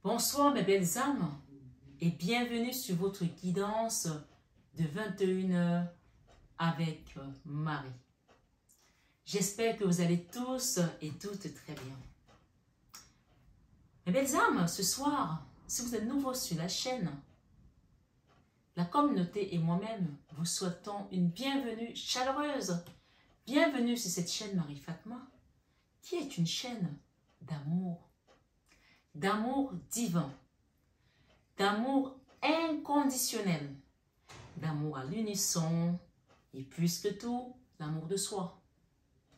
Bonsoir mes belles âmes et bienvenue sur votre guidance de 21h avec Marie. J'espère que vous allez tous et toutes très bien. Mes belles âmes, ce soir, si vous êtes nouveau sur la chaîne, la communauté et moi-même vous souhaitons une bienvenue chaleureuse. Bienvenue sur cette chaîne Marie Fatma, qui est une chaîne d'amour divin, d'amour inconditionnel, d'amour à l'unisson et plus que tout, l'amour de soi.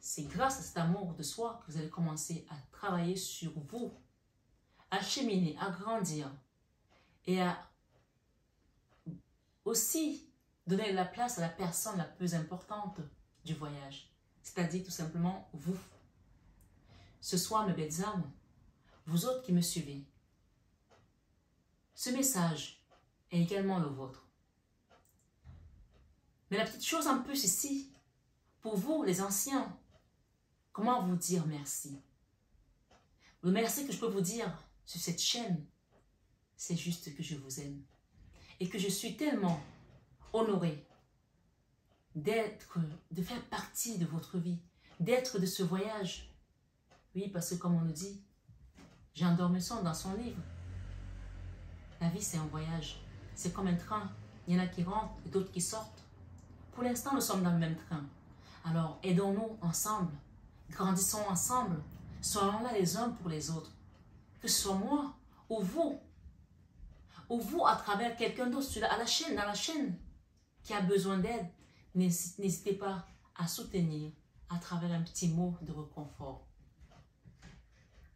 C'est grâce à cet amour de soi que vous allez commencer à travailler sur vous, à cheminer, à grandir et à aussi donner la place à la personne la plus importante du voyage, c'est-à-dire tout simplement vous. Ce soir, mes belles âmes, vous autres qui me suivez, ce message est également le vôtre. Mais la petite chose en plus ici, pour vous les anciens, comment vous dire merci? Le merci que je peux vous dire sur cette chaîne, c'est juste que je vous aime. Et que je suis tellement honorée de faire partie de votre vie, d'être de ce voyage. Oui, parce que comme on nous dit, Jean d'Ormesson dans son livre, la vie c'est un voyage, c'est comme un train, il y en a qui rentrent et d'autres qui sortent. Pour l'instant, nous sommes dans le même train. Alors, aidons-nous ensemble, grandissons ensemble, soyons là les uns pour les autres. Que ce soit moi ou vous à travers quelqu'un d'autre dans la chaîne qui a besoin d'aide, n'hésitez pas à soutenir à travers un petit mot de réconfort.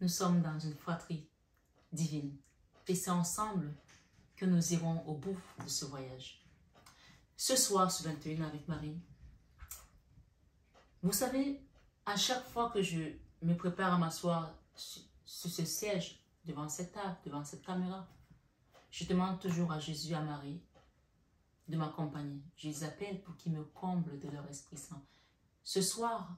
Nous sommes dans une fratrie divine et c'est ensemble que nous irons au bout de ce voyage. Ce soir, sur 21 avec Marie, vous savez, à chaque fois que je me prépare à m'asseoir sur ce siège, devant cette table, devant cette caméra, je demande toujours à Jésus, à Marie, de m'accompagner. Je les appelle pour qu'ils me comblent de leur Esprit Saint. Ce soir,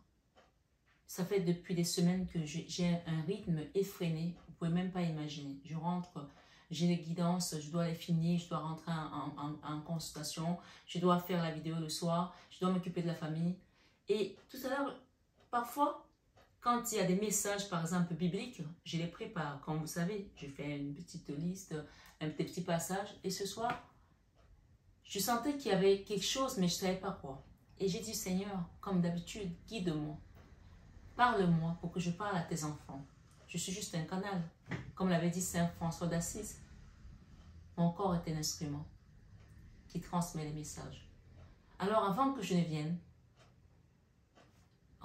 ça fait depuis des semaines que j'ai un rythme effréné. Vous ne pouvez même pas imaginer. Je rentre, j'ai les guidances, je dois les finir, je dois rentrer en consultation, je dois faire la vidéo le soir, je dois m'occuper de la famille. Et tout à l'heure, parfois, quand il y a des messages, par exemple, bibliques, je les prépare. Comme vous savez, je fais une petite liste, un petit passage. Et ce soir, je sentais qu'il y avait quelque chose, mais je ne savais pas quoi. Et j'ai dit, Seigneur, comme d'habitude, guide-moi. Parle-moi pour que je parle à tes enfants. Je suis juste un canal. Comme l'avait dit Saint François d'Assise, mon corps est un instrument qui transmet les messages. Alors, avant que je ne vienne,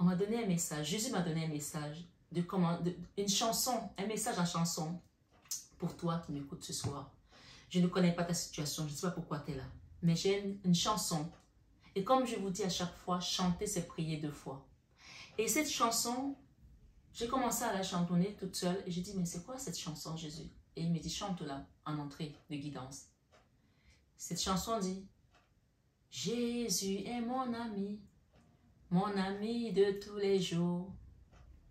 on m'a donné un message, Jésus m'a donné un message, une chanson, un message en chanson pour toi qui m'écoutes ce soir. Je ne connais pas ta situation, je ne sais pas pourquoi tu es là, mais j'ai une chanson. Et comme je vous dis à chaque fois, chanter c'est prier 2 fois. Et cette chanson, j'ai commencé à la chantonner toute seule et j'ai dit, mais c'est quoi cette chanson Jésus? Et il me dit, chante-la en entrée de guidance. Cette chanson dit, Jésus est mon ami de tous les jours.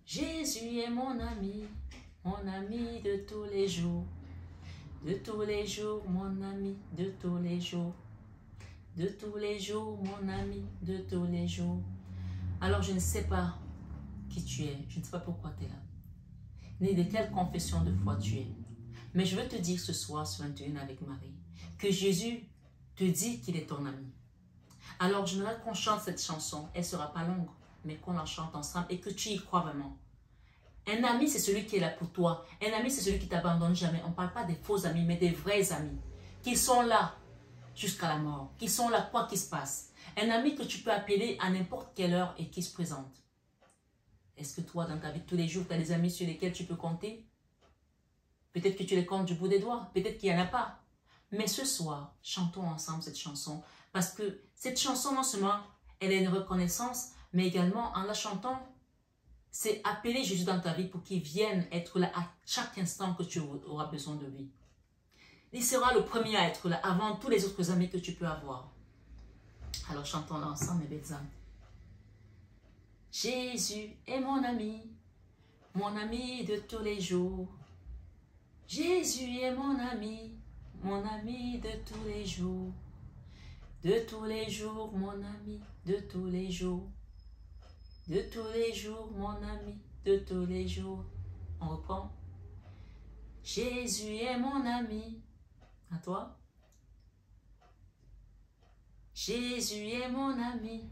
Jésus est mon ami de tous les jours. De tous les jours, mon ami, de tous les jours. De tous les jours, mon ami, de tous les jours. Alors je ne sais pas qui tu es, je ne sais pas pourquoi tu es là, ni de quelle confession de foi tu es. Mais je veux te dire ce soir, sur 21 avec Marie, que Jésus te dit qu'il est ton ami. Alors, j'aimerais qu'on chante cette chanson. Elle ne sera pas longue, mais qu'on la chante ensemble et que tu y crois vraiment. Un ami, c'est celui qui est là pour toi. Un ami, c'est celui qui ne t'abandonne jamais. On ne parle pas des faux amis, mais des vrais amis. Qui sont là jusqu'à la mort. Qui sont là quoi qu'il se passe. Un ami que tu peux appeler à n'importe quelle heure et qui se présente. Est-ce que toi, dans ta vie de tous les jours, tu as des amis sur lesquels tu peux compter? Peut-être que tu les comptes du bout des doigts. Peut-être qu'il n'y en a pas. Mais ce soir, chantons ensemble cette chanson. Parce que cette chanson, non seulement, elle a une reconnaissance, mais également, en la chantant, c'est appeler Jésus dans ta vie pour qu'il vienne être là à chaque instant que tu auras besoin de lui. Il sera le premier à être là avant tous les autres amis que tu peux avoir. Alors, chantons-la ensemble, mes belles âmes. Jésus est mon ami de tous les jours. Jésus est mon ami de tous les jours. De tous les jours, mon ami, de tous les jours. De tous les jours, mon ami, de tous les jours. On reprend. Jésus est mon ami. À toi. Jésus est mon ami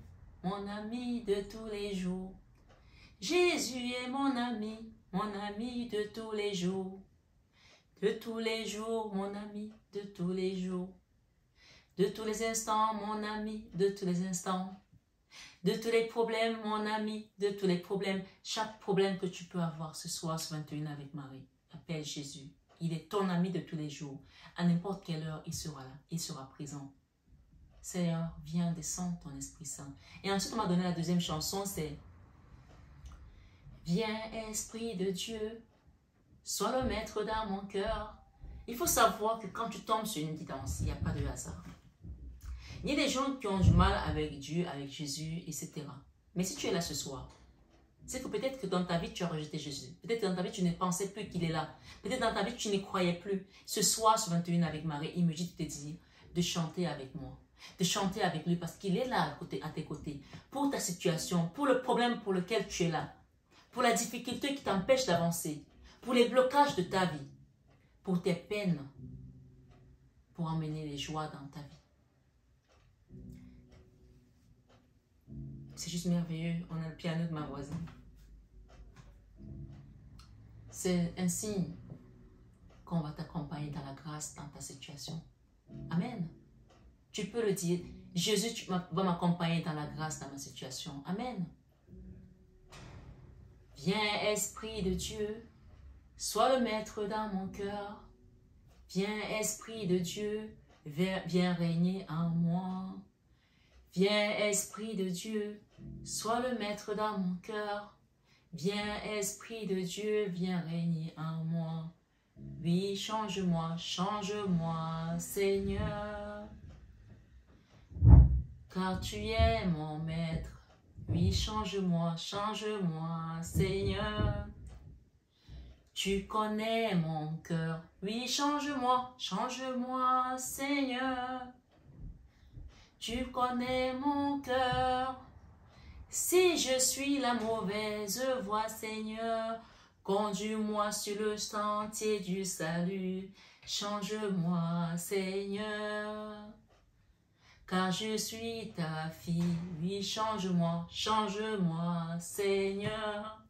de tous les jours. Jésus est mon ami de tous les jours. De tous les jours, mon ami, de tous les jours. De tous les instants, mon ami, de tous les instants. De tous les problèmes, mon ami, de tous les problèmes. Chaque problème que tu peux avoir ce soir, ce 21 avec Marie, appelle Jésus. Il est ton ami de tous les jours. À n'importe quelle heure, il sera là, il sera présent. Seigneur, viens, descends ton Esprit Saint. Et ensuite, on m'a donné la deuxième chanson, c'est Viens, Esprit de Dieu, sois le maître dans mon cœur. Il faut savoir que quand tu tombes sur une guidance, il n'y a pas de hasard. Il y a des gens qui ont du mal avec Dieu, avec Jésus, etc. Mais si tu es là ce soir, c'est que peut-être que dans ta vie, tu as rejeté Jésus. Peut-être que dans ta vie, tu ne pensais plus qu'il est là. Peut-être dans ta vie, tu n'y croyais plus. Ce soir, ce 21 avec Marie, il me dit de te dire de chanter avec moi. De chanter avec lui parce qu'il est là à tes côtés. Pour ta situation, pour le problème pour lequel tu es là. Pour la difficulté qui t'empêche d'avancer. Pour les blocages de ta vie. Pour tes peines. Pour emmener les joies dans ta vie. C'est juste merveilleux. On a le piano de ma voisine. C'est un signe qu'on va t'accompagner dans la grâce, dans ta situation. Amen. Tu peux le dire. Jésus va m'accompagner dans la grâce, dans ma situation. Amen. Viens, Esprit de Dieu, sois le maître dans mon cœur. Viens, Esprit de Dieu, viens régner en moi. Viens, Esprit de Dieu, sois le maître dans mon cœur. Viens, Esprit de Dieu, viens régner en moi. Oui, change-moi, Seigneur. Car tu es mon maître. Oui, change-moi, Seigneur. Tu connais mon cœur. Oui, change-moi, Seigneur. Tu connais mon cœur. Si je suis la mauvaise voie, Seigneur, conduis-moi sur le sentier du salut. Change-moi, Seigneur. Car je suis ta fille, oui, change-moi, Seigneur.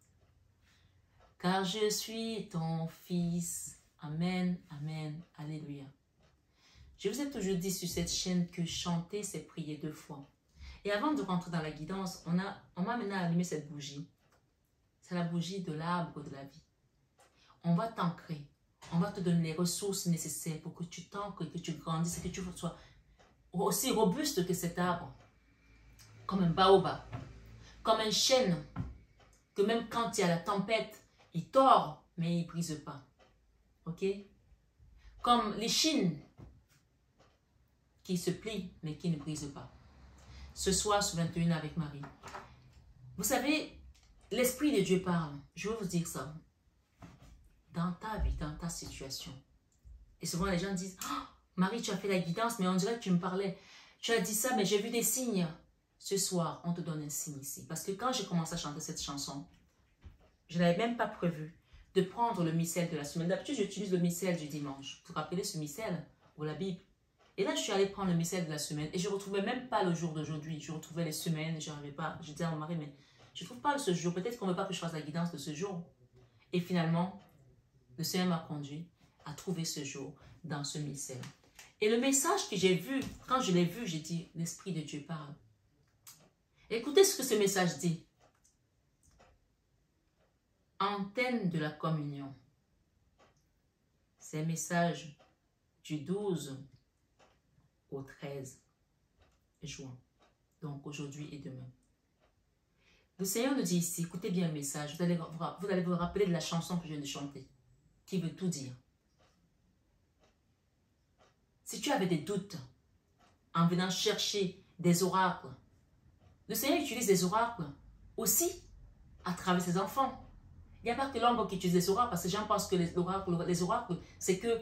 Car je suis ton fils. Amen, amen, alléluia. Je vous ai toujours dit sur cette chaîne que chanter, c'est prier 2 fois. Et avant de rentrer dans la guidance, on m'a maintenant allumé cette bougie. C'est la bougie de l'arbre de la vie. On va t'ancrer. On va te donner les ressources nécessaires pour que tu t'ancres, que tu grandisses et que tu sois aussi robuste que cet arbre, comme un baobab, comme un chêne, que même quand il y a la tempête, il tord, mais il ne brise pas. Ok? Comme l'échine qui se plie, mais qui ne brise pas. Ce soir, ce 21 avec Marie. Vous savez, l'Esprit de Dieu parle. Je vais vous dire ça. Dans ta vie, dans ta situation. Et souvent, les gens disent, oh, Marie, tu as fait la guidance, mais on dirait que tu me parlais. Tu as dit ça, mais j'ai vu des signes. Ce soir, on te donne un signe ici. Parce que quand j'ai commencé à chanter cette chanson, je n'avais même pas prévu de prendre le missel de la semaine. D'habitude, j'utilise le missel du dimanche. Vous vous rappelez ce missel ou la Bible? Et là, je suis allée prendre le missel de la semaine et je ne retrouvais même pas le jour d'aujourd'hui. Je retrouvais les semaines, je n'arrivais pas. Je disais à mon mari, mais je ne trouve pas ce jour. Peut-être qu'on ne veut pas que je fasse la guidance de ce jour. Et finalement, le Seigneur m'a conduit à trouver ce jour dans ce missel. Et le message que j'ai vu, quand je l'ai vu, j'ai dit, l'Esprit de Dieu parle. Écoutez ce que ce message dit. Antenne de la communion. C'est un message du 12 au 13 juin. Donc aujourd'hui et demain. Le Seigneur nous dit ici, écoutez bien le message, vous allez vous rappeler de la chanson que je viens de chanter, qui veut tout dire. Si tu avais des doutes en venant chercher des oracles, le Seigneur utilise des oracles aussi à travers ses enfants. Il n'y a pas que l'ombre qui utilise les oracles, parce que les gens pensent que les oracles, c'est que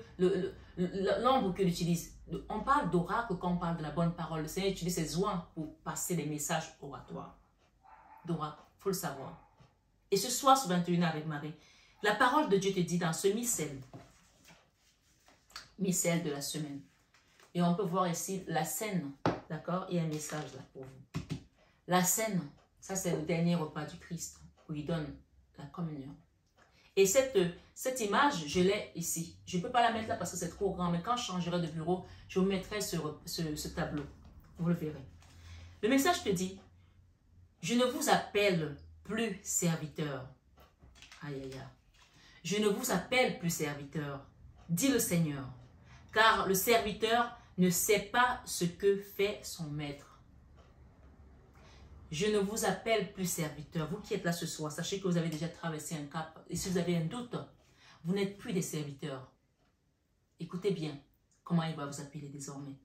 l'ombre que l'utilise. On parle d'oracle quand on parle de la bonne parole. Le Seigneur utilise ses oins pour passer des messages oratoires. D'oracle, il faut le savoir. Et ce soir, sur 21 avec Marie, la parole de Dieu te dit dans ce missel de la semaine. Et on peut voir ici la scène, d'accord? Il y a un message là pour vous. La scène, ça c'est le dernier repas du Christ, où il donne la communion. Et cette image, je l'ai ici. Je ne peux pas la mettre là parce que c'est trop grand, mais quand je changerai de bureau, je vous mettrai ce tableau. Vous le verrez. Le message te dit, je ne vous appelle plus serviteur. Aïe, aïe, aïe. Je ne vous appelle plus serviteur, dit le Seigneur, car le serviteur ne sait pas ce que fait son maître. Je ne vous appelle plus serviteur. Vous qui êtes là ce soir, sachez que vous avez déjà traversé un cap. Et si vous avez un doute, vous n'êtes plus des serviteurs. Écoutez bien comment il va vous appeler désormais.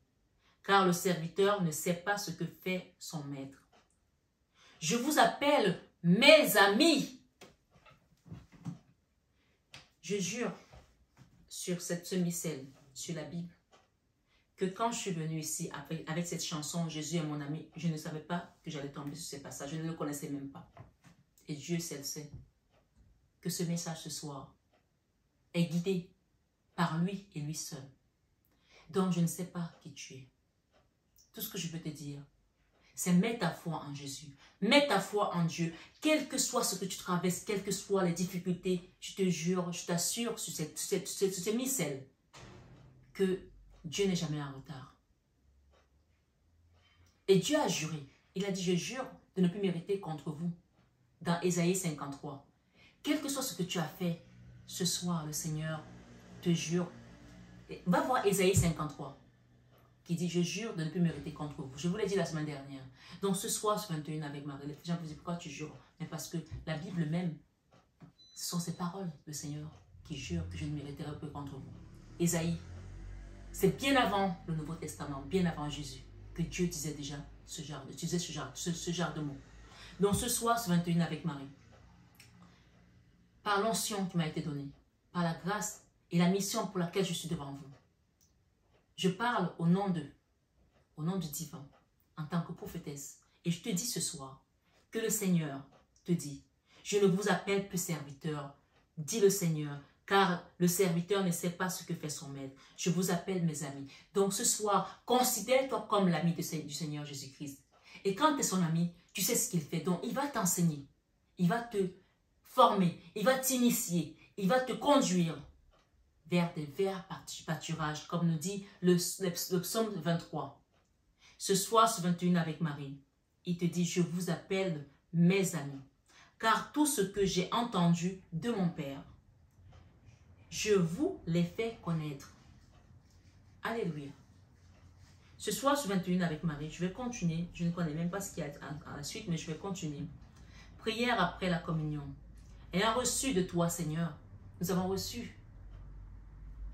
Car le serviteur ne sait pas ce que fait son maître. Je vous appelle mes amis. Je jure sur cette semi-celle, sur la Bible, que quand je suis venue ici avec cette chanson, Jésus est mon ami, je ne savais pas que j'allais tomber sur ces passages. Je ne le connaissais même pas. Et Dieu seul sait que ce message ce soir est guidé par lui et lui seul. Donc je ne sais pas qui tu es. Tout ce que je peux te dire, c'est mets ta foi en Jésus. Mets ta foi en Dieu. Quel que soit ce que tu traverses, quelles que soient les difficultés, je te jure, je t'assure sur ces missels que Dieu n'est jamais en retard. Et Dieu a juré. Il a dit, je jure de ne plus mériter contre vous. Dans Ésaïe 53. Quel que soit ce que tu as fait, ce soir, le Seigneur te jure. Va voir Ésaïe 53. Qui dit, je jure de ne plus mériter contre vous. Je vous l'ai dit la semaine dernière. Donc ce soir, sur 21 avec Marie, les gens me disent, pourquoi tu jures? Mais parce que la Bible même, ce sont ces paroles, le Seigneur, qui jure que je ne mériterai plus contre vous. Ésaïe. C'est bien avant le Nouveau Testament, bien avant Jésus, que Dieu disait déjà ce genre de mots. Donc ce soir, ce 21 avec Marie, par l'onction qui m'a été donnée, par la grâce et la mission pour laquelle je suis devant vous, je parle au nom du divin, en tant que prophétesse. Et je te dis ce soir que le Seigneur te dit, je ne vous appelle plus serviteur, dit le Seigneur, car le serviteur ne sait pas ce que fait son maître. Je vous appelle mes amis. Donc ce soir, considère-toi comme l'ami du Seigneur Jésus-Christ. Et quand tu es son ami, tu sais ce qu'il fait. Donc il va t'enseigner, il va te former, il va t'initier, il va te conduire vers des verts pâturages, comme nous dit le psaume 23. Ce soir, ce 21 avec Marie, il te dit, je vous appelle mes amis, car tout ce que j'ai entendu de mon Père, je vous l'ai fait connaître. Alléluia. Ce soir, ce 21 avec Marie, je vais continuer. Je ne connais même pas ce qu'il y a à la suite, mais je vais continuer. Prière après la communion. Ayant reçu de toi, Seigneur, nous avons reçu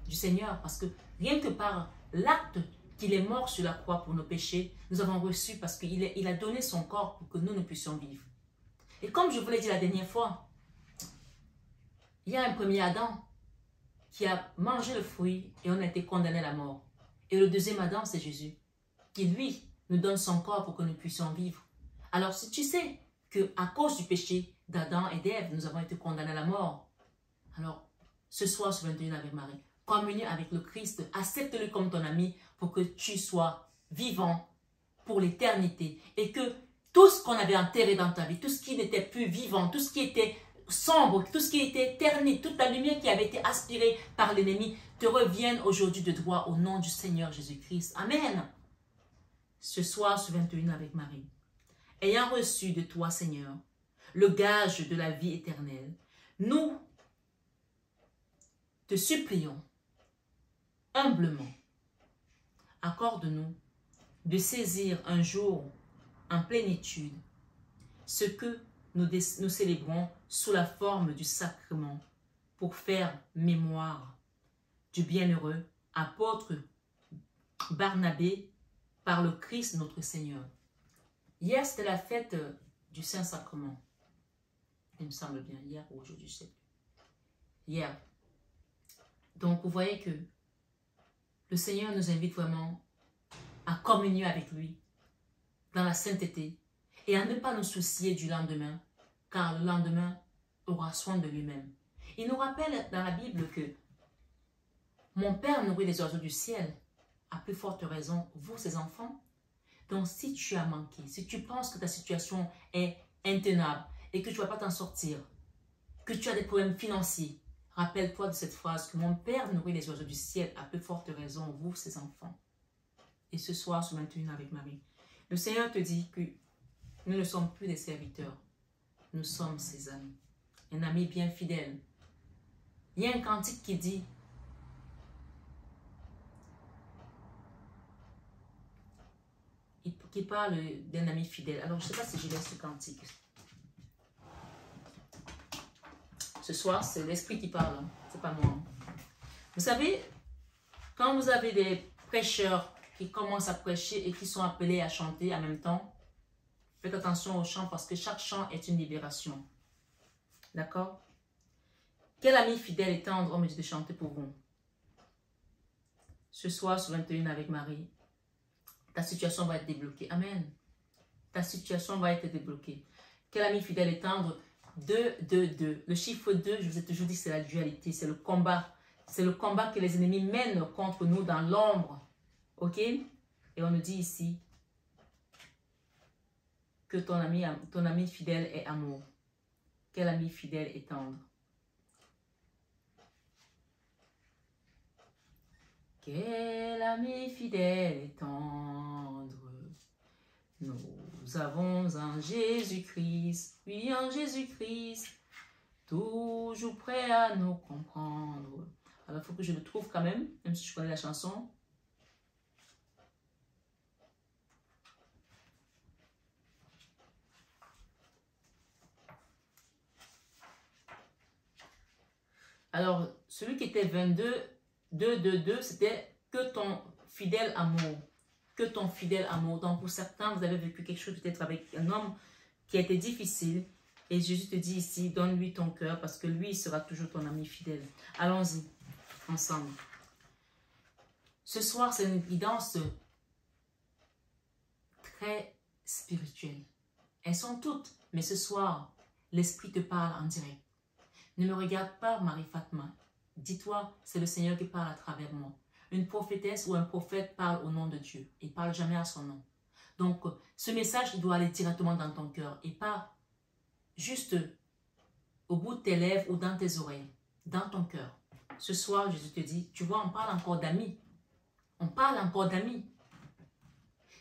du Seigneur parce que rien que par l'acte qu'il est mort sur la croix pour nos péchés, nous avons reçu parce qu'il a donné son corps pour que nous puissions vivre. Et comme je vous l'ai dit la dernière fois, il y a un premier Adam qui a mangé le fruit et on a été condamné à la mort. Et le deuxième Adam, c'est Jésus, qui lui nous donne son corps pour que nous puissions vivre. Alors si tu sais qu'à cause du péché d'Adam et d'Ève, nous avons été condamnés à la mort, alors ce soir, ce 21 avec Marie, communie avec le Christ, accepte-le comme ton ami pour que tu sois vivant pour l'éternité et que tout ce qu'on avait enterré dans ta vie, tout ce qui n'était plus vivant, tout ce qui était sombre, tout ce qui était terni, toute la lumière qui avait été aspirée par l'ennemi te revienne aujourd'hui de droit au nom du Seigneur Jésus-Christ. Amen. Ce soir, ce 21 avec Marie, ayant reçu de toi, Seigneur, le gage de la vie éternelle, nous te supplions humblement, accorde-nous de saisir un jour en plénitude ce que nous célébrons sous la forme du sacrement pour faire mémoire du bienheureux apôtre Barnabé par le Christ notre Seigneur. Hier, c'était la fête du Saint-Sacrement. Il me semble bien, hier ou aujourd'hui, je sais plus. Hier. Donc, vous voyez que le Seigneur nous invite vraiment à communier avec lui dans la sainteté et à ne pas nous soucier du lendemain, car le lendemain aura soin de lui-même. Il nous rappelle dans la Bible que mon Père nourrit les oiseaux du ciel, à plus forte raison, vous, ses enfants. Donc, si tu as manqué, si tu penses que ta situation est intenable et que tu ne vas pas t'en sortir, que tu as des problèmes financiers, rappelle-toi de cette phrase que mon Père nourrit les oiseaux du ciel, à plus forte raison, vous, ses enfants. Et ce soir, ce matin avec Marie, le Seigneur te dit que nous ne sommes plus des serviteurs, nous sommes ses amis. Un ami bien fidèle. Il y a un cantique qui dit, qui parle d'un ami fidèle. Alors, je ne sais pas si je laisse ce cantique. Ce soir, c'est l'esprit qui parle, hein. C'est pas moi. Vous savez, quand vous avez des prêcheurs qui commencent à prêcher et qui sont appelés à chanter en même temps, faites attention au chant parce que chaque chant est une libération. D'accord? Quel ami fidèle et tendre homme de chanter pour vous? Ce soir, sur 21 avec Marie, ta situation va être débloquée. Amen. Ta situation va être débloquée. Quel ami fidèle et tendre? 2, 2, 2. Le chiffre 2, je vous ai toujours dit, c'est la dualité, c'est le combat. C'est le combat que les ennemis mènent contre nous dans l'ombre. Ok? Et on nous dit ici que ton ami fidèle est amour. Quel ami fidèle et tendre? Quel ami fidèle et tendre nous avons en Jésus-Christ, oui en Jésus-Christ, toujours prêt à nous comprendre. Alors il faut que je le trouve quand même si je connais la chanson. Alors, celui qui était 22, 2, 2, 2, c'était que ton fidèle amour. Que ton fidèle amour. Donc, pour certains, vous avez vécu quelque chose peut-être avec un homme qui a été difficile. Et Jésus te dit ici, donne-lui ton cœur parce que lui, il sera toujours ton ami fidèle. Allons-y, ensemble. Ce soir, c'est une guidance très spirituelle. Elles sont toutes, mais ce soir, l'Esprit te parle en direct. Ne me regarde pas, Marie-Fatma. Dis-toi, c'est le Seigneur qui parle à travers moi. Une prophétesse ou un prophète parle au nom de Dieu. Il ne parle jamais à son nom. Donc, ce message, il doit aller directement dans ton cœur et pas juste au bout de tes lèvres ou dans tes oreilles, dans ton cœur. Ce soir, Jésus te dit, tu vois, on parle encore d'amis. On parle encore d'amis.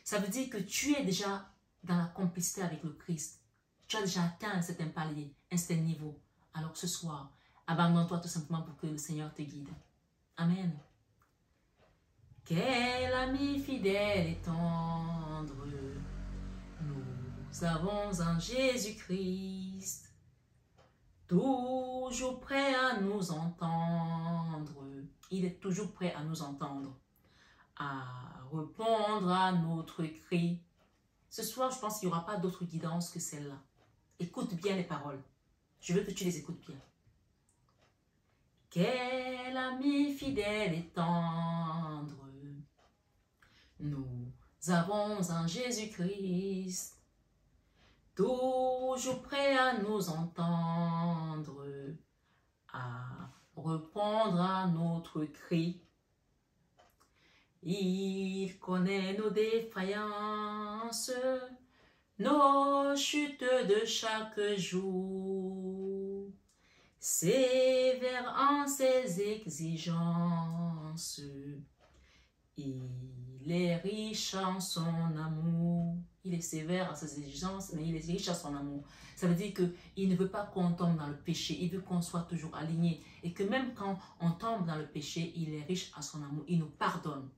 Ça veut dire que tu es déjà dans la complicité avec le Christ. Tu as déjà atteint un certain palier, un certain niveau. Alors ce soir, abandonne-toi tout simplement pour que le Seigneur te guide. Amen. Quel ami fidèle et tendre nous avons en Jésus-Christ, toujours prêt à nous entendre. Il est toujours prêt à nous entendre, à répondre à notre cri. Ce soir, je pense qu'il n'y aura pas d'autre guidance que celle-là. Écoute bien les paroles. Je veux que tu les écoutes bien. Quel ami fidèle et tendre nous avons en Jésus-Christ, toujours prêt à nous entendre, à répondre à notre cri. Il connaît nos défaillances, nos chutes de chaque jour, sévère en ses exigences. Il est riche en son amour. Il est sévère à ses exigences, mais il est riche en son amour. Ça veut dire qu'il ne veut pas qu'on tombe dans le péché. Il veut qu'on soit toujours aligné. Et que même quand on tombe dans le péché, il est riche à son amour. Il nous pardonne.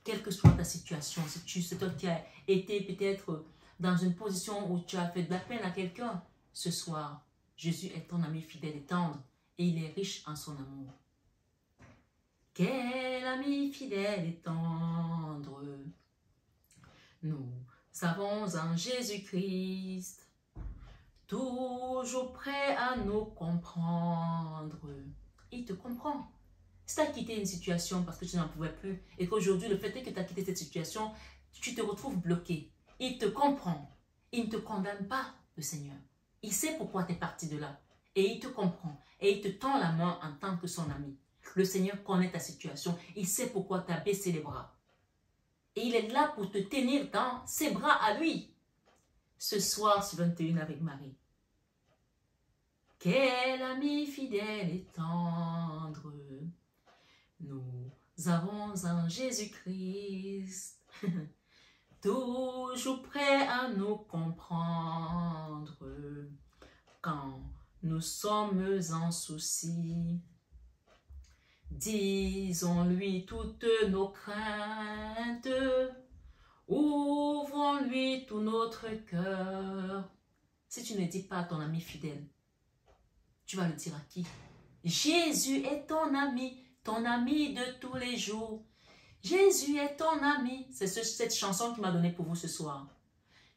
Quelle que soit ta situation, si c'est toi qui as été peut-être dans une position où tu as fait de la peine à quelqu'un, ce soir, Jésus est ton ami fidèle et tendre. Et il est riche en son amour. Quel ami fidèle et tendre nous avons en Jésus-Christ, toujours prêt à nous comprendre. Il te comprend. Si tu as quitté une situation parce que tu n'en pouvais plus et qu'aujourd'hui, le fait est que tu as quitté cette situation, tu te retrouves bloqué. Il te comprend. Il ne te condamne pas, le Seigneur. Il sait pourquoi tu es parti de là. Et il te comprend. Et il te tend la main en tant que son ami. Le Seigneur connaît ta situation. Il sait pourquoi tu as baissé les bras. Et il est là pour te tenir dans ses bras à lui. Ce soir, sur 21 avec Marie. Quel ami fidèle et tendre nous avons en Jésus-Christ, toujours prêt à nous comprendre quand nous sommes en souci. Disons-lui toutes nos craintes, ouvrons-lui tout notre cœur. Si tu ne dis pas à ton ami fidèle, tu vas le dire à qui? Jésus est ton ami de tous les jours. Jésus est ton ami. C'est cette chanson qui m'a donné pour vous ce soir.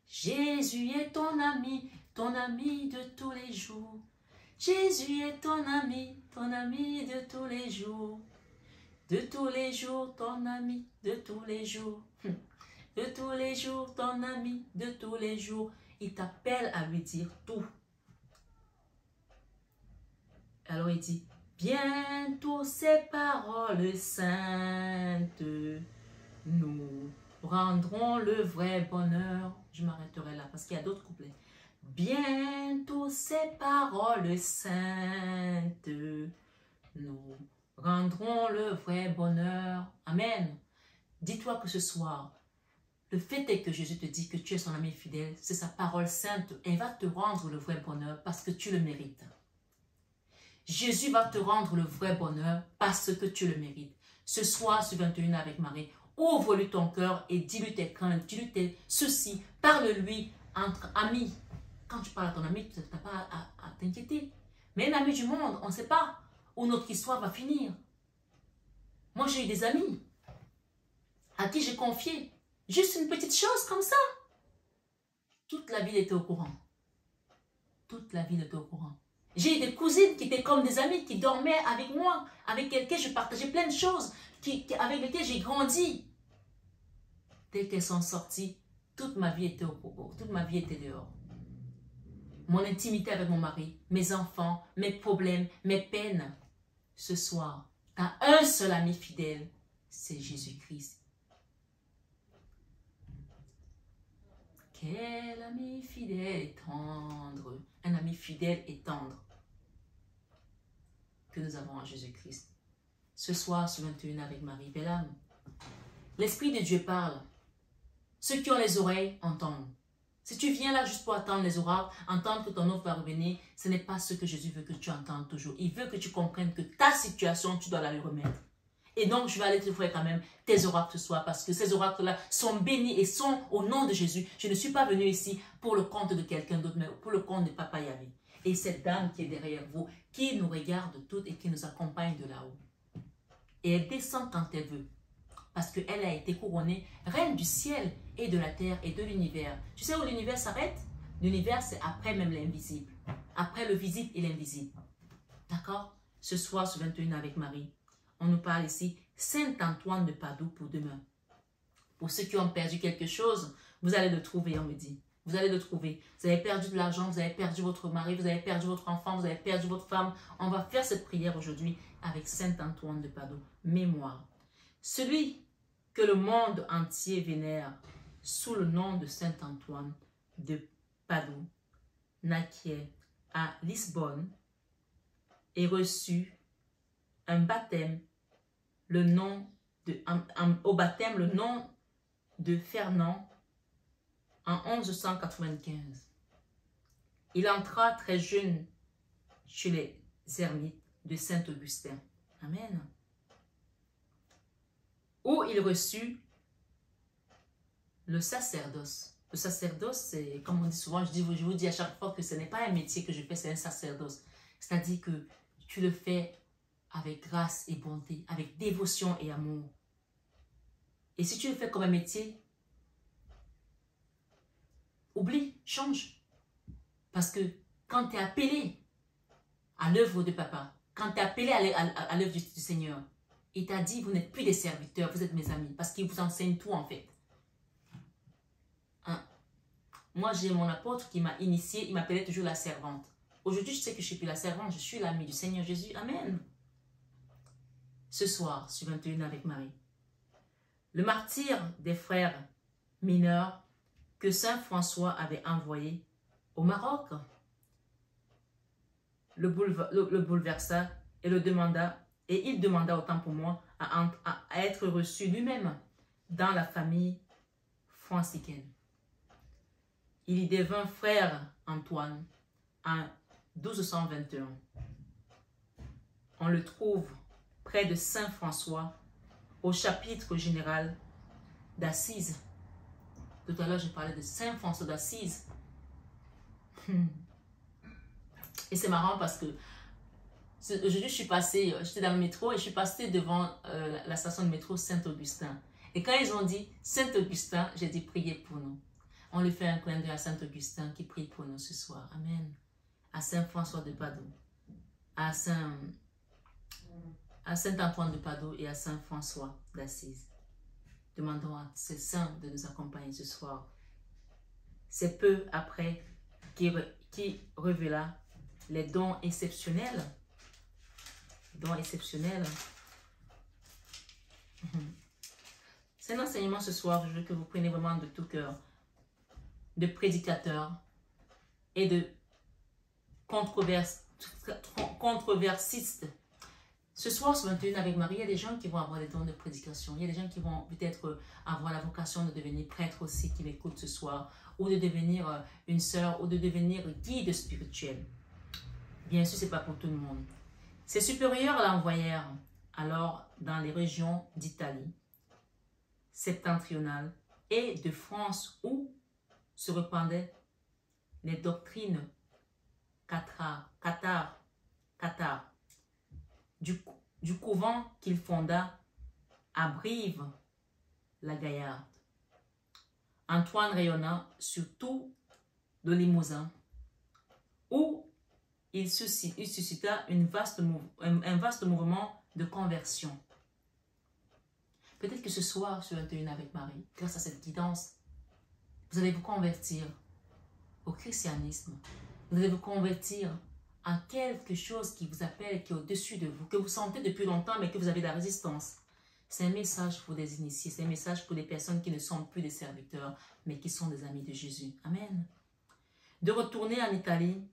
Jésus est ton ami de tous les jours. Jésus est ton ami de tous les jours. De tous les jours, ton ami, de tous les jours. De tous les jours, ton ami, de tous les jours. Il t'appelle à lui dire tout. Alors il dit, bientôt ces paroles saintes nous rendront le vrai bonheur. Je m'arrêterai là parce qu'il y a d'autres couplets. Bientôt ces paroles saintes nous rendront le vrai bonheur. Amen. Dis-toi que ce soir, le fait est que Jésus te dit que tu es son ami fidèle, c'est sa parole sainte. Elle va te rendre le vrai bonheur parce que tu le mérites. Jésus va te rendre le vrai bonheur parce que tu le mérites. Ce soir, sur 21 avec Marie, ouvre-lui ton cœur et dis-lui tes craintes, dis-lui tes soucis. Parle-lui entre amis. Quand tu parles à ton ami, tu n'as pas à t'inquiéter. Mais un ami du monde, on ne sait pas où notre histoire va finir. Moi, j'ai eu des amis à qui j'ai confié juste une petite chose comme ça. Toute la ville était au courant. Toute la ville était au courant. J'ai eu des cousines qui étaient comme des amis, qui dormaient avec moi, avec lesquelles je partageais plein de choses, avec lesquelles j'ai grandi. Dès qu'elles sont sorties, toute ma vie était au courant, toute ma vie était dehors. Mon intimité avec mon mari, mes enfants, mes problèmes, mes peines. Ce soir, tu as un seul ami fidèle, c'est Jésus-Christ. Quel ami fidèle et tendre. Un ami fidèle et tendre que nous avons en Jésus-Christ. Ce soir, sur 21 avec Marie Bellam, l'Esprit de Dieu parle. Ceux qui ont les oreilles entendent. Si tu viens là juste pour attendre les oracles, entendre que ton offre va revenir, ce n'est pas ce que Jésus veut que tu entendes toujours. Il veut que tu comprennes que ta situation, tu dois la lui remettre. Et donc, je vais aller te faire quand même tes oracles ce soir parce que ces oracles-là sont bénis et sont au nom de Jésus. Je ne suis pas venu ici pour le compte de quelqu'un d'autre, mais pour le compte de Papa Yahvé. Et cette dame qui est derrière vous, qui nous regarde toutes et qui nous accompagne de là-haut. Et elle descend quand elle veut. Parce qu'elle a été couronnée reine du ciel et de la terre et de l'univers. Tu sais où l'univers s'arrête? L'univers, c'est après même l'invisible. Après le visible et l'invisible. D'accord? Ce soir, sur 21 avec Marie, on nous parle ici Saint Antoine de Padoue pour demain. Pour ceux qui ont perdu quelque chose, vous allez le trouver, on me dit. Vous allez le trouver. Vous avez perdu de l'argent, vous avez perdu votre mari, vous avez perdu votre enfant, vous avez perdu votre femme. On va faire cette prière aujourd'hui avec Saint Antoine de Padoue. Mémoire. Celui que le monde entier vénère sous le nom de Saint Antoine de Padoue naquit à Lisbonne et reçut un baptême, au baptême le nom de Fernand en 1195. Il entra très jeune chez les ermites de Saint-Augustin. Amen. Où il reçut le sacerdoce. Le sacerdoce, c'est, comme on dit souvent, je vous dis à chaque fois que ce n'est pas un métier que je fais, c'est un sacerdoce. C'est-à-dire que tu le fais avec grâce et bonté, avec dévotion et amour. Et si tu le fais comme un métier, oublie, change. Parce que quand tu es appelé à l'œuvre de papa, quand tu es appelé à l'œuvre du Seigneur, il t'a dit, vous n'êtes plus des serviteurs, vous êtes mes amis. Parce qu'il vous enseigne tout en fait. Hein? Moi, j'ai mon apôtre qui m'a initié, il m'appelait toujours la servante. Aujourd'hui, je sais que je ne suis plus la servante, je suis l'ami du Seigneur Jésus. Amen. Ce soir, sur 21 avec Marie. Le martyr des frères mineurs que Saint François avait envoyé au Maroc le bouleversa et il demanda autant pour moi à être reçu lui-même dans la famille franciscaine. Il y devint frère Antoine en 1221. On le trouve près de Saint François au chapitre général d'Assise. Tout à l'heure, je parlais de Saint François d'Assise. Et c'est marrant parce que aujourd'hui, je suis passée, j'étais dans le métro et je suis passée devant la station de métro Saint-Augustin. Et quand ils ont dit Saint-Augustin, j'ai dit priez pour nous. On lui fait un clin d'œil à Saint-Augustin qui prie pour nous ce soir. Amen. À Saint-François de Padoue, à Saint-Antoine de Padoue et à Saint-François d'Assise. Demandons à ces saints de nous accompagner ce soir. C'est peu après qui révéla les dons exceptionnels. Dons exceptionnels. C'est un enseignement ce soir. Je veux que vous preniez vraiment de tout cœur. De prédicateurs et de controversistes. Ce soir, sur 21 avec Marie, il y a des gens qui vont avoir des dons de prédication. Il y a des gens qui vont peut-être avoir la vocation de devenir prêtre aussi, qui m'écoutent ce soir, ou de devenir une sœur, ou de devenir guide spirituel. Bien sûr, ce n'est pas pour tout le monde. Ses supérieurs l'envoyèrent alors dans les régions d'Italie septentrionale et de France où se répandaient les doctrines cathares du couvent qu'il fonda à Brive-la-Gaillarde. Antoine rayonna surtout de Limousin, où il suscita un vaste mouvement de conversion. Peut-être que ce soir, sur 21 avec Marie, grâce à cette guidance, vous allez vous convertir au christianisme. Vous allez vous convertir en quelque chose qui vous appelle, qui est au-dessus de vous, que vous sentez depuis longtemps, mais que vous avez de la résistance. C'est un message pour des initiés, c'est un message pour les personnes qui ne sont plus des serviteurs, mais qui sont des amis de Jésus. Amen. De retourner en Italie,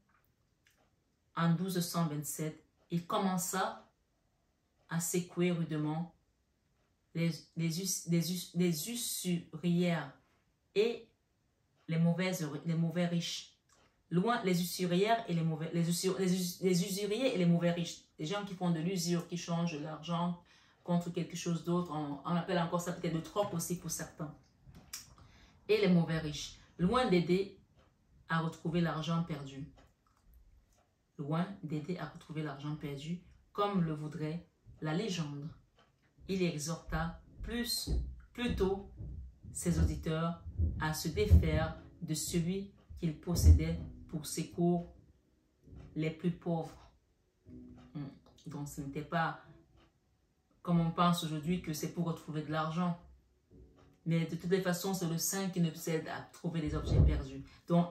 en 1227, il commença à secouer rudement les usurières et les mauvais riches. Loin les usurières et les mauvais, les usuriers et les mauvais riches. Les gens qui font de l'usure, qui changent l'argent contre quelque chose d'autre. On appelle encore ça peut-être le troc aussi pour certains. Et les mauvais riches. Loin d'aider à retrouver l'argent perdu. Loin d'aider à retrouver l'argent perdu, comme le voudrait la légende. Il exhorta plutôt ses auditeurs à se défaire de celui qu'il possédait pour secours les plus pauvres. Donc ce n'était pas comme on pense aujourd'hui que c'est pour retrouver de l'argent. Mais de toutes les façons, c'est le saint qui nous aide à trouver les objets perdus. Donc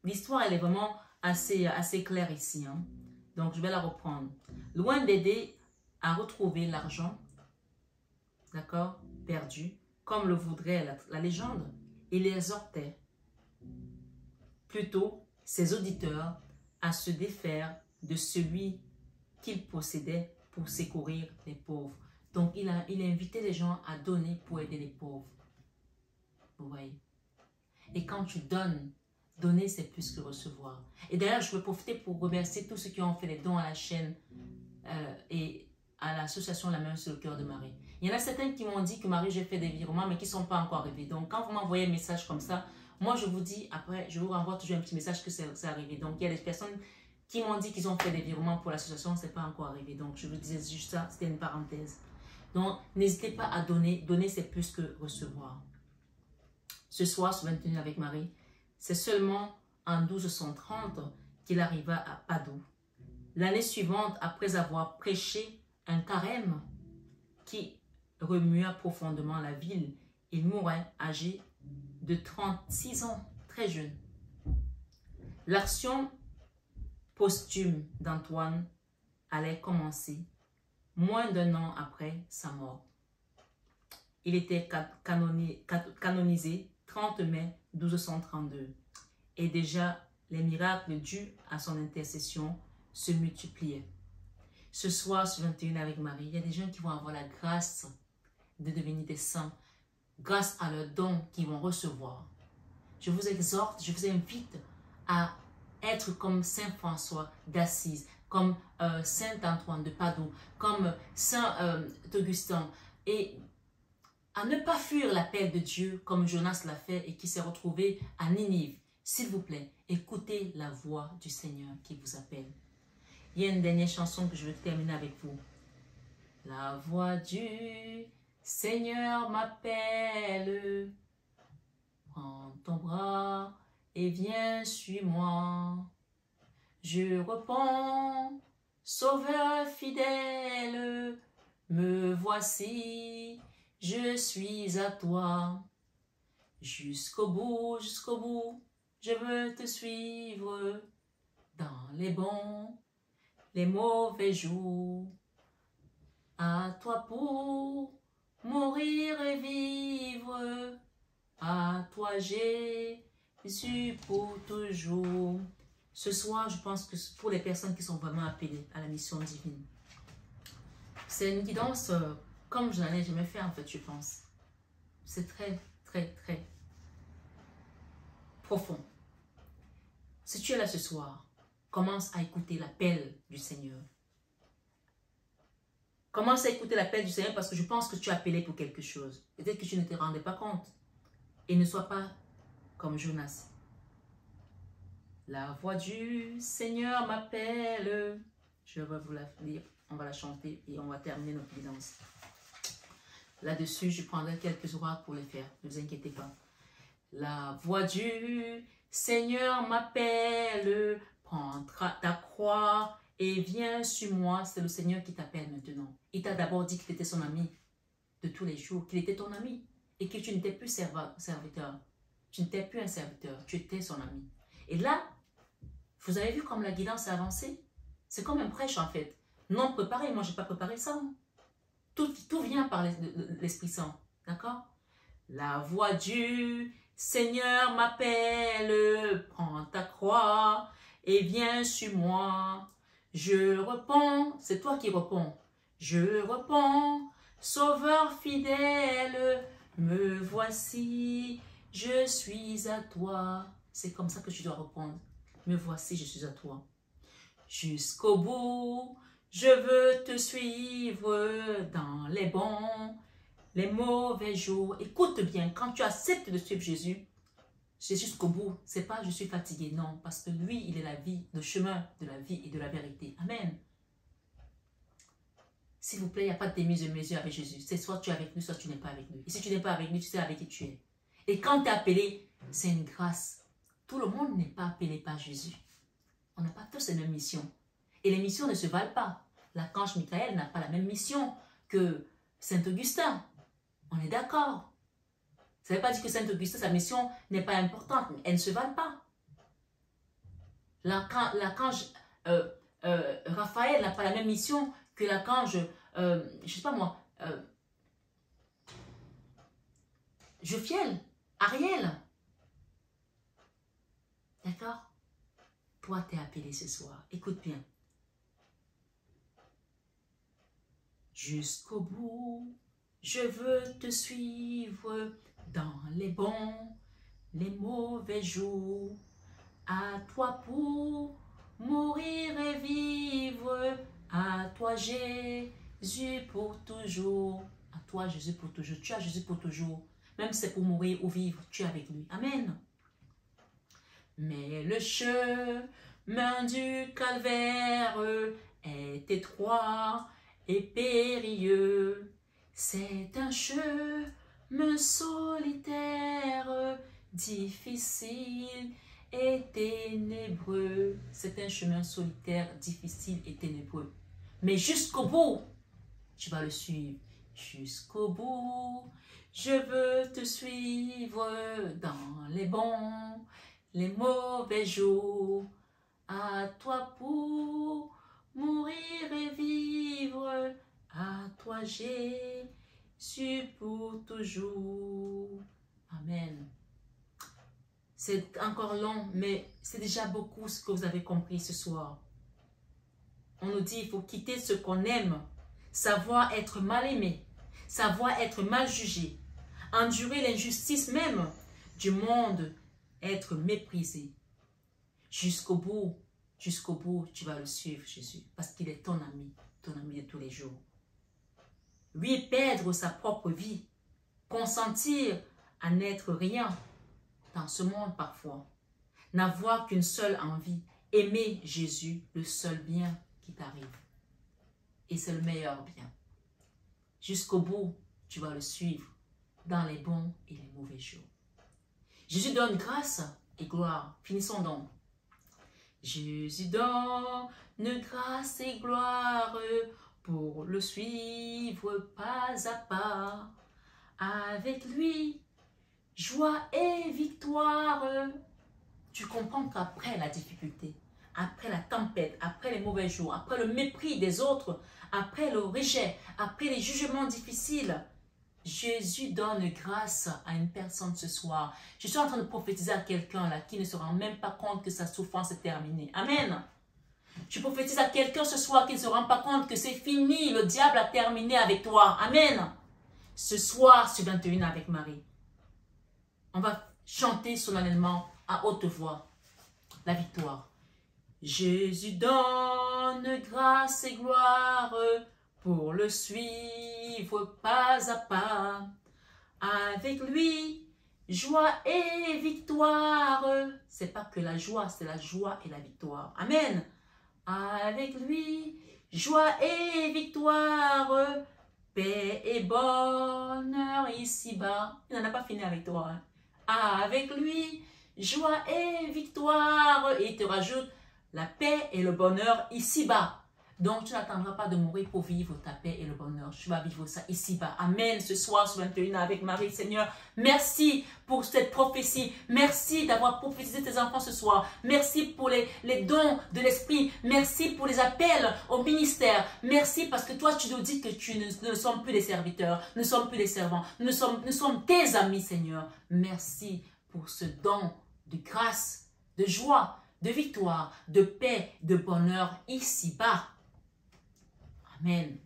l'histoire, elle est vraiment assez claire ici. Hein? Donc je vais la reprendre. Loin d'aider à retrouver l'argent, d'accord, perdu, comme le voudrait la légende, il exhortait plutôt ses auditeurs à se défaire de celui qu'il possédait pour secourir les pauvres. Donc, il a invité les gens à donner pour aider les pauvres. Vous voyez? Et quand tu donnes, donner, c'est plus que recevoir. Et d'ailleurs, je veux profiter pour remercier tous ceux qui ont fait les dons à la chaîne et à l'association La Main sur le cœur de Marie. Il y en a certains qui m'ont dit que Marie, j'ai fait des virements, mais qui ne sont pas encore arrivés. Donc, quand vous m'envoyez un message comme ça, moi, je vous dis, après, je vous renvoie toujours un petit message que c'est arrivé. Donc, il y a des personnes qui m'ont dit qu'ils ont fait des virements pour l'association, ce n'est pas encore arrivé. Donc, je vous disais juste ça, c'était une parenthèse. Donc, n'hésitez pas à donner. Donner, c'est plus que recevoir. Ce soir, sur 21 avec Marie, c'est seulement en 1230 qu'il arriva à Padoue. L'année suivante, après avoir prêché un carême qui remua profondément la ville, il mourut âgé de 36 ans, très jeune. L'action posthume d'Antoine allait commencer moins d'un an après sa mort. Il était canonisé 30 mai 1232 et déjà les miracles dus à son intercession se multipliaient. Ce soir, sur 21 avec Marie, il y a des gens qui vont avoir la grâce de devenir des saints grâce à leurs dons qu'ils vont recevoir. Je vous exhorte, je vous invite à être comme Saint François d'Assise, comme Saint Antoine de Padoue, comme Saint Augustin, et à ne pas fuir l'appel de Dieu comme Jonas l'a fait et qui s'est retrouvé à Ninive. S'il vous plaît, écoutez la voix du Seigneur qui vous appelle. Il y a une dernière chanson que je veux terminer avec vous. La voix du Seigneur m'appelle. Prends ton bras et viens, suis-moi. Je réponds, Sauveur fidèle, me voici, je suis à toi. Jusqu'au bout, je veux te suivre dans les bons, les mauvais jours. À toi pour mourir et vivre, à toi Jésus pour toujours. Ce soir, je pense que pour les personnes qui sont vraiment appelées à la mission divine, c'est une guidance comme je n'en ai jamais fait en fait, je pense. C'est très, très, très profond. Si tu es là ce soir, commence à écouter l'appel du Seigneur. Commence à écouter l'appel du Seigneur parce que je pense que tu es appelé pour quelque chose. Peut-être que tu ne te rendais pas compte. Et ne sois pas comme Jonas. La voix du Seigneur m'appelle. Je vais vous la lire. On va la chanter et on va terminer notre guidance. Là-dessus, je prendrai quelques orages pour les faire. Ne vous inquiétez pas. La voix du Seigneur m'appelle. Prends ta croix et viens sur moi. C'est le Seigneur qui t'appelle maintenant. Il t'a d'abord dit qu'il était son ami de tous les jours, qu'il était ton ami et que tu n'étais plus serviteur. Tu n'étais plus un serviteur, tu étais son ami. Et là, vous avez vu comme la guidance a avancé? C'est comme un prêche en fait. Non préparé, moi je n'ai pas préparé ça. Tout vient par l'Esprit Saint. D'accord? La voix du Seigneur m'appelle, prends ta croix et viens sur moi. Je réponds, c'est toi qui réponds. Je réponds, Sauveur fidèle, me voici, je suis à toi. C'est comme ça que tu dois répondre. Me voici, je suis à toi. Jusqu'au bout, je veux te suivre dans les bons, les mauvais jours. Écoute bien, quand tu acceptes de suivre Jésus, c'est jusqu'au bout. C'est pas je suis fatigué, non. Parce que lui, il est la vie, le chemin de la vie et de la vérité. Amen. S'il vous plaît, il n'y a pas de demi-mesure avec Jésus. C'est soit tu es avec lui, soit tu n'es pas avec lui. Et si tu n'es pas avec lui, tu sais avec qui tu es. Et quand tu es appelé, c'est une grâce. Tout le monde n'est pas appelé par Jésus. On n'a pas tous la même mission. Et les missions ne se valent pas. L'archange Michael n'a pas la même mission que Saint Augustin. On est d'accord. Ça ne veut pas dire que Saint Augustin, sa mission n'est pas importante. Elle ne se valent pas. L'archange Raphaël n'a pas la même mission que l'archange, je ne sais pas moi, Jophiel, Ariel. D'accord? Toi, tu es appelé ce soir. Écoute bien. Jusqu'au bout, je veux te suivre dans les bons, les mauvais jours. À toi pour mourir et vivre. À toi Jésus pour toujours. À toi Jésus pour toujours. Tu as Jésus pour toujours. Même si c'est pour mourir ou vivre, tu es avec lui. Amen. Mais le chemin du calvaire est étroit et périlleux. C'est un chemin solitaire, difficile est ténébreux. C'est un chemin solitaire, difficile et ténébreux. Mais jusqu'au bout, tu vas le suivre. Jusqu'au bout, je veux te suivre dans les bons, les mauvais jours. À toi pour mourir et vivre. À toi Jésus pour toujours. Amen. C'est encore long, mais c'est déjà beaucoup ce que vous avez compris ce soir. On nous dit qu'il faut quitter ce qu'on aime, savoir être mal aimé, savoir être mal jugé, endurer l'injustice même du monde, être méprisé. Jusqu'au bout, tu vas le suivre, Jésus, parce qu'il est ton ami de tous les jours. Lui, perdre sa propre vie, consentir à n'être rien dans ce monde parfois, n'avoir qu'une seule envie, aimer Jésus, le seul bien qui t'arrive. Et c'est le meilleur bien. Jusqu'au bout, tu vas le suivre dans les bons et les mauvais jours. Jésus donne grâce et gloire. Finissons donc. Jésus donne grâce et gloire pour le suivre pas à pas. Avec lui, joie et victoire. Tu comprends qu'après la difficulté, après la tempête, après les mauvais jours, après le mépris des autres, après le rejet, après les jugements difficiles, Jésus donne grâce à une personne ce soir. Je suis en train de prophétiser à quelqu'un là qui ne se rend même pas compte que sa souffrance est terminée. Amen. Je prophétise à quelqu'un ce soir qui ne se rend pas compte que c'est fini. Le diable a terminé avec toi. Amen. Ce soir, sur 21 avec Marie, on va chanter solennellement à haute voix la victoire. Jésus donne grâce et gloire pour le suivre pas à pas. Avec lui, joie et victoire. C'est pas que la joie, c'est la joie et la victoire. Amen. Avec lui, joie et victoire. Paix et bonheur ici-bas. Il n'en a pas fini avec toi. Hein. Avec lui, joie et victoire. Et il te rajoute la paix et le bonheur ici-bas. Donc, tu n'attendras pas de mourir pour vivre ta paix et le bonheur. Tu vas vivre ça ici-bas. Amen. Ce soir, sur 21 avec Marie, Seigneur. Merci pour cette prophétie. Merci d'avoir prophétisé tes enfants ce soir. Merci pour les dons de l'esprit. Merci pour les appels au ministère. Merci parce que toi, tu nous dis que nous ne sommes plus des serviteurs. Nous ne sommes plus des servants. Nous sommes tes amis, Seigneur. Merci pour ce don de grâce, de joie, de victoire, de paix, de bonheur ici-bas. Amen.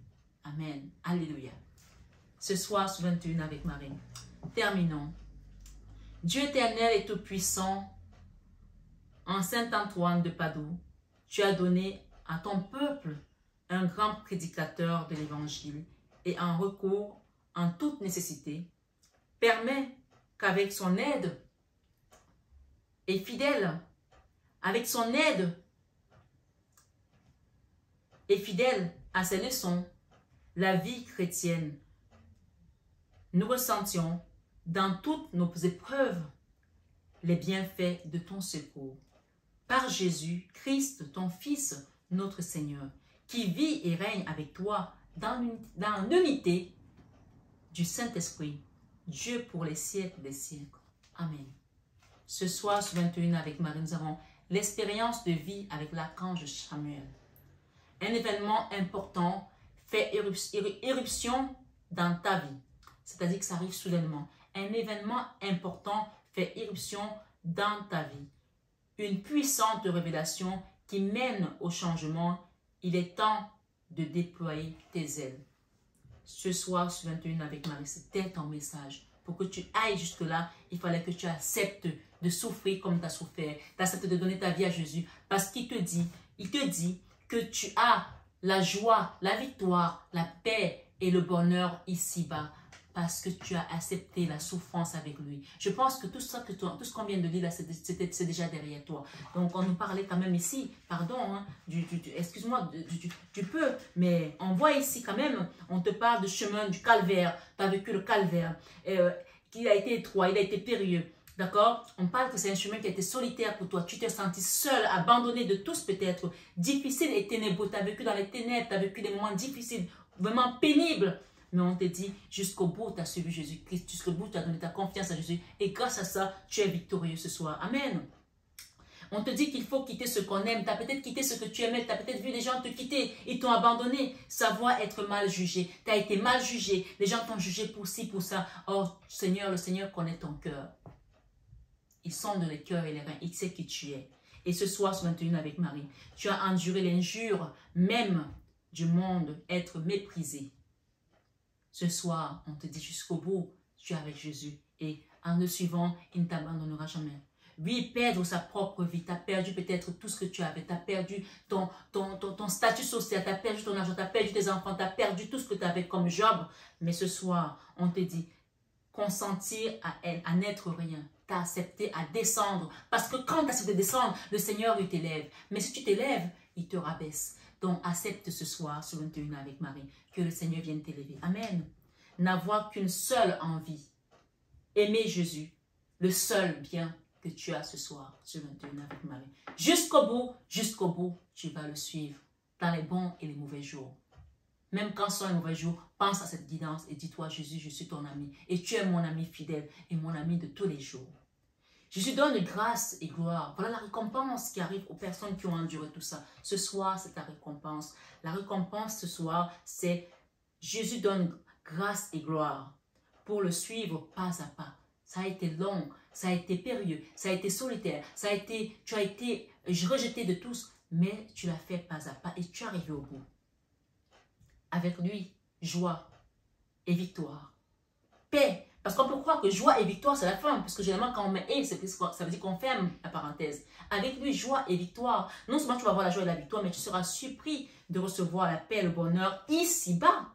Amen. Alléluia. Ce soir, sur 21 avec Marie. Terminons. Dieu éternel et tout-puissant, en Saint-Antoine de Padoue, tu as donné à ton peuple un grand prédicateur de l'Évangile et en recours en toute nécessité, permet qu'avec son aide et fidèle, avec son aide et fidèle à ses leçons, la vie chrétienne, nous ressentions dans toutes nos épreuves les bienfaits de ton secours. Par Jésus Christ, ton Fils, notre Seigneur, qui vit et règne avec toi dans l'unité du Saint-Esprit, Dieu pour les siècles des siècles. Amen. Ce soir, sur 21 avec Marie, nous avons l'expérience de vie avec l'archange Samuel. Un événement important fait éruption dans ta vie. C'est-à-dire que ça arrive soudainement. Un événement important fait éruption dans ta vie. Une puissante révélation qui mène au changement. Il est temps de déployer tes ailes. Ce soir, sur 21 avec Marie, c'était ton message. Pour que tu ailles jusque-là, il fallait que tu acceptes de souffrir comme tu as souffert. Tu acceptes de donner ta vie à Jésus. Parce qu'il te dit que tu as la joie, la victoire, la paix et le bonheur ici-bas. Parce que tu as accepté la souffrance avec lui. Je pense que tout ce qu'on vient de dire là, c'est déjà derrière toi. Donc, on nous parlait quand même ici, pardon, hein, excuse-moi, du peu, mais on voit ici quand même, on te parle du chemin du calvaire. Tu as vécu le calvaire, il a été étroit, il a été périlleux. D'accord? On parle que c'est un chemin qui a été solitaire pour toi. Tu t'es senti seul, abandonné de tous peut-être. Difficile et ténébreux. Tu as vécu dans les ténèbres, tu as vécu des moments difficiles, vraiment pénibles. Mais on te dit, jusqu'au bout, tu as suivi Jésus-Christ. Jusqu'au bout, tu as donné ta confiance à Jésus. Et grâce à ça, tu es victorieux ce soir. Amen. On te dit qu'il faut quitter ce qu'on aime. Tu as peut-être quitté ce que tu aimais. Tu as peut-être vu des gens te quitter. Ils t'ont abandonné. Savoir être mal jugé. Tu as été mal jugé. Les gens t'ont jugé pour ci, pour ça. Oh Seigneur, le Seigneur connaît ton cœur. Il sonde les cœurs et les reins. Il sait qui tu es. Et ce soir, ce 21 avec Marie, tu as enduré l'injure même du monde, être méprisé. Ce soir, on te dit jusqu'au bout, tu es avec Jésus. Et en le suivant, il ne t'abandonnera jamais. Oui, perdre sa propre vie. Tu as perdu peut-être tout ce que tu avais. Tu as perdu ton statut social. Tu as perdu ton argent. Tu as perdu tes enfants. Tu as perdu tout ce que tu avais comme job. Mais ce soir, on te dit, consentir à n'être rien. Tu as accepté à descendre. Parce que quand tu as accepté de descendre, le Seigneur, il t'élève. Mais si tu t'élèves, il te rabaisse. Donc, accepte ce soir, ce 21 avec Marie, que le Seigneur vienne t'élever. Amen. N'avoir qu'une seule envie. Aimer Jésus. Le seul bien que tu as ce soir, ce 21 avec Marie. Jusqu'au bout, tu vas le suivre. Dans les bons et les mauvais jours. Même quand ce sont les mauvais jours, pense à cette guidance et dis-toi, Jésus, je suis ton ami. Et tu es mon ami fidèle et mon ami de tous les jours. Jésus donne grâce et gloire. Voilà la récompense qui arrive aux personnes qui ont enduré tout ça. Ce soir, c'est ta récompense. La récompense ce soir, c'est Jésus donne grâce et gloire pour le suivre pas à pas. Ça a été long, ça a été périlleux, ça a été solitaire, tu as été rejeté de tous, mais tu l'as fait pas à pas et tu es arrivé au bout. Avec lui, joie et victoire. Paix. Parce qu'on peut croire que joie et victoire, c'est la fin. Parce que généralement, quand on met « et », ça veut dire qu'on ferme la parenthèse. Avec lui, joie et victoire. Non seulement tu vas avoir la joie et la victoire, mais tu seras surpris de recevoir la paix et le bonheur ici-bas.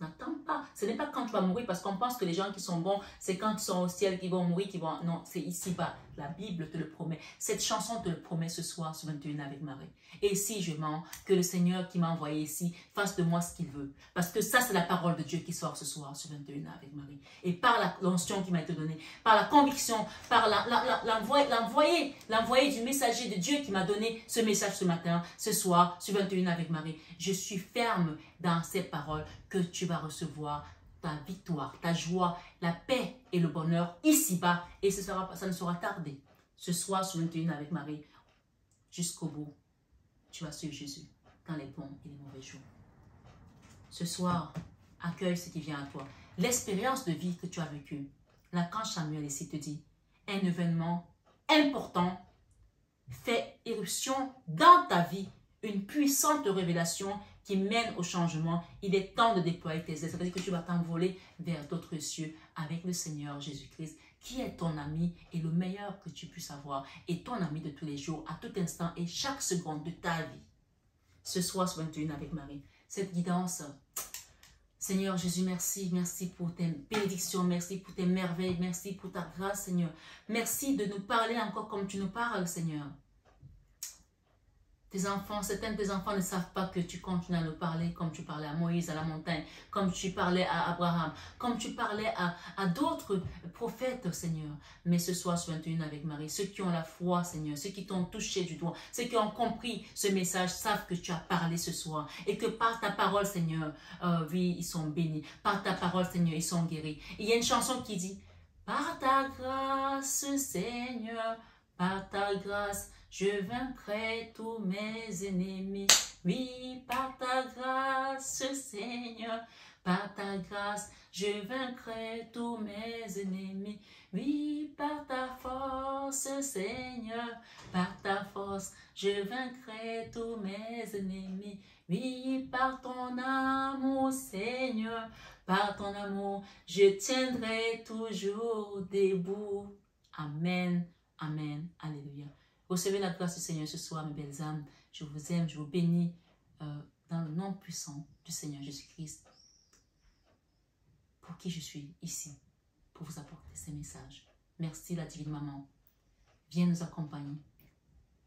N'attends pas. Ce n'est pas quand tu vas mourir, parce qu'on pense que les gens qui sont bons, c'est quand ils sont au ciel qu'ils vont mourir, qu'ils vont... Non, c'est ici-bas. La Bible te le promet. Cette chanson te le promet ce soir, ce 21 avec Marie. Et si je mens, que le Seigneur qui m'a envoyé ici fasse de moi ce qu'il veut. Parce que ça, c'est la parole de Dieu qui sort ce soir, ce 21 avec Marie. Et par l'onction qui m'a été donnée, par la conviction, par l'envoyé du messager de Dieu qui m'a donné ce message ce matin, ce soir, ce 21 avec Marie, je suis ferme dans ces paroles que tu vas recevoir ta victoire, ta joie, la paix et le bonheur ici-bas. Et ça ne sera tardé. Ce soir, ce 21 avec Marie, jusqu'au bout, tu vas suivre Jésus dans les bons et les mauvais jours. Ce soir, accueille ce qui vient à toi. L'expérience de vie que tu as vécue. L'archange Samuel ici te dit, un événement important fait éruption dans ta vie, une puissante révélation qui mène au changement. Il est temps de déployer tes ailes. Ça veut dire que tu vas t'envoler vers d'autres cieux avec le Seigneur Jésus-Christ, qui est ton ami et le meilleur que tu puisses avoir, et ton ami de tous les jours, à tout instant et chaque seconde de ta vie. Ce soir, ce 21 avec Marie, cette guidance, Seigneur Jésus, merci. Merci pour tes bénédictions, merci pour tes merveilles, merci pour ta grâce, Seigneur. Merci de nous parler encore comme tu nous parles, Seigneur. Tes enfants, certains de tes enfants ne savent pas que tu continues à nous parler comme tu parlais à Moïse à la montagne, comme tu parlais à Abraham, comme tu parlais à d'autres prophètes, Seigneur. Mais ce soir, ce 21 avec Marie, ceux qui ont la foi, Seigneur, ceux qui t'ont touché du doigt, ceux qui ont compris ce message, savent que tu as parlé ce soir et que par ta parole, Seigneur, oui, ils sont bénis. Par ta parole, Seigneur, ils sont guéris. Il y a une chanson qui dit, par ta grâce, Seigneur, par ta grâce, je vaincrai tous mes ennemis. Oui, par ta grâce, Seigneur, par ta grâce, je vaincrai tous mes ennemis. Oui, par ta force, Seigneur, par ta force, je vaincrai tous mes ennemis. Oui, par ton amour, Seigneur, par ton amour, je tiendrai toujours debout. Amen, amen, alléluia. Recevez la grâce du Seigneur ce soir, mes belles âmes. Je vous aime, je vous bénis dans le nom puissant du Seigneur Jésus-Christ, pour qui je suis ici, pour vous apporter ces messages. Merci la divine maman. Viens nous accompagner.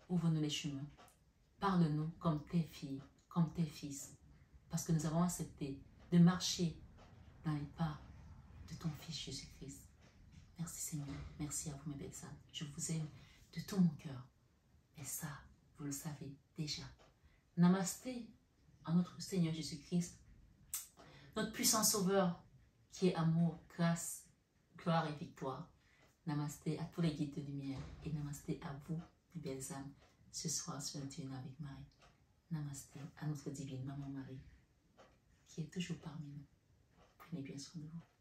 Ouvre-nous les chemins. Parle-nous comme tes filles, comme tes fils, parce que nous avons accepté de marcher dans les pas de ton Fils Jésus-Christ. Merci. Merci Seigneur. Merci à vous mes belles âmes. Je vous aime de tout mon cœur. Et ça, vous le savez déjà. Namasté à notre Seigneur Jésus-Christ, notre puissant Sauveur, qui est amour, grâce, gloire et victoire. Namasté à tous les guides de lumière et namasté à vous, mes belles âmes, ce soir sur le Tune avec Marie. Namasté à notre divine Maman Marie, qui est toujours parmi nous. Prenez bien soin de vous.